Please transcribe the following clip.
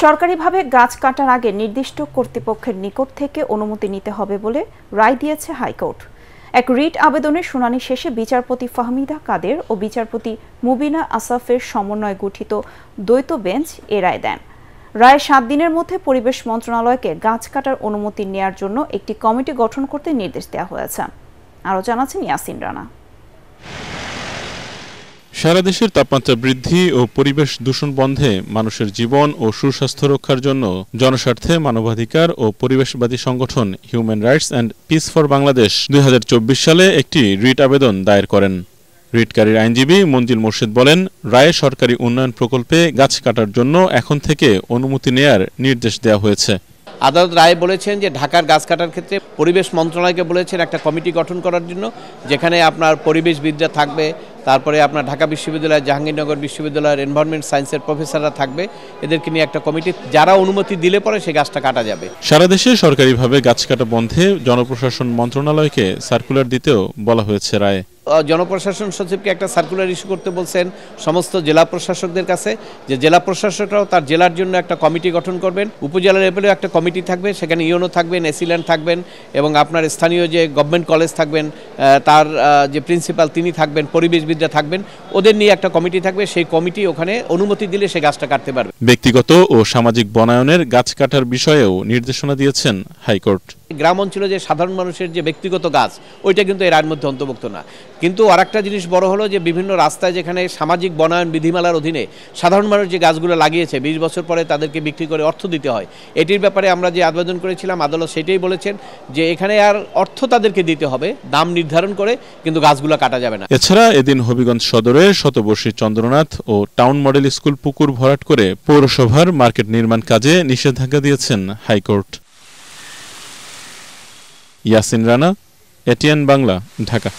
সরকারিভাবে গাছ কাটার আগে নির্দিষ্ট কর্তৃপক্ষের নিকট থেকে অনুমতি নিতে হবে বলে রায় দিয়েছে হাইকোর্ট। এক রিট আবেদনের শুনানি শেষে বিচারপতি ফাহমিদা কাদের ও বিচারপতি মুবিনা আসাফের সমন্বয়ে গঠিত দ্বৈত বেঞ্চ এ রায় দেন। রায় ৭ দিনের মধ্যে পরিবেশ মন্ত্রণালয়কে গাছ কাটার অনুমতি নেয়ার জন্য একটি কমিটি গঠন করতে নির্দেশ দেওয়া হয়েছে। আরও জানাচ্ছেন ইয়াসিন রানা। সারা দেশের তাপমাত্রা বৃদ্ধি ও পরিবেশ দূষণ বন্ধে মানুষের জীবন ও সুস্বাস্থ্য রক্ষার জন্য জনস্বার্থে মানবাধিকার ও পরিবেশবাদী সংগঠন human rights and piece for Bangladesh ২০২৪ সালে একটি রিট আবেদন দায়ের করেন। রিটকারীর আইনজীবী মঞ্জিল মোর্শেদ বলেন, রায়ে সরকারি উন্নয়ন প্রকল্পে গাছ কাটার জন্য এখন থেকে অনুমতি নেয়ার নির্দেশ দেওয়া হয়েছে। আদালত রায় বলেছেন যে ঢাকার গাছ কাটার ক্ষেত্রে পরিবেশ মন্ত্রণালয়কে বলেছেন একটা কমিটি গঠন করার জন্য, যেখানে আপনার পরিবেশবিদরা থাকবে, তারপরে আপনার ঢাকা বিশ্ববিদ্যালয়, জাহাঙ্গীরনগর বিশ্ববিদ্যালয়ের এনভায়রনমেন্ট সায়েন্সের প্রফেসররা থাকবে। এদেরকে নিয়ে একটা কমিটি, যারা অনুমতি দিলে পরে সেই গাছটা কাটা যাবে। সারা দেশে সরকারিভাবে গাছ কাটা বন্ধে জনপ্রশাসন মন্ত্রণালয়কে সার্কুলার দিতেও বলা হয়েছে রায়ে। জনপ্রশাসন সচিবকে একটা সার্কুলার ইস্যু করতে বলছেন সমস্ত জেলা প্রশাসকদের কাছে, যে জেলা প্রশাসকরাও তার জেলার জন্য একটা কমিটি গঠন করবেন। উপজেলা লেভেলেও একটা কমিটি থাকবে, সেখানে ইউনো থাকবেন, এসিল্যান্ড থাকবেন এবং আপনার স্থানীয় যে গভর্নমেন্ট কলেজ থাকবেন, তার যে প্রিন্সিপাল তিনি থাকবেন, পরিবেশবিদরা থাকবেন, ওদের নিয়ে একটা কমিটি থাকবে। সেই কমিটি ওখানে অনুমতি দিলে সে গাছটা কাটতে পারবে। ব্যক্তিগত ও সামাজিক বনায়নের গাছ কাটার বিষয়েও নির্দেশনা দিয়েছেন হাইকোর্ট। গ্রাম অঞ্চলে যে সাধারণ মানুষের যে ব্যক্তিগত গাছ, ওইটা কিন্তু এর আইনের মধ্যে অন্তর্ভুক্ত না। কিন্তু আরেকটা জিনিস বড় হলো যে বিভিন্ন রাস্তায় যেখানে সামাজিক বনায়ন বিধিমালার অধীনে সাধারণ মানুষ যে গাছগুলো লাগিয়েছে ২০ বছর পরে তাদেরকে বিক্রি করে অর্থ দিতে হয়, এটির ব্যাপারে আমরা যে আবেদন করেছিলাম, আদালত সেটাই বলেছেন যে এখানে আর অর্থ তাদেরকে দিতে হবে, দাম নির্ধারণ করে, কিন্তু গাছগুলো কাটা যাবে না। এছাড়া এদিন হবিগঞ্জ সদরে শতবর্ষী চন্দ্রনাথ ও টাউন মডেল স্কুল পুকুর ভরাট করে পৌরসভার মার্কেট নির্মাণ কাজে নিষেধাজ্ঞা দিয়েছেন হাইকোর্ট। ইয়াসিন রানা, এটিএন বাংলা, ঢাকা।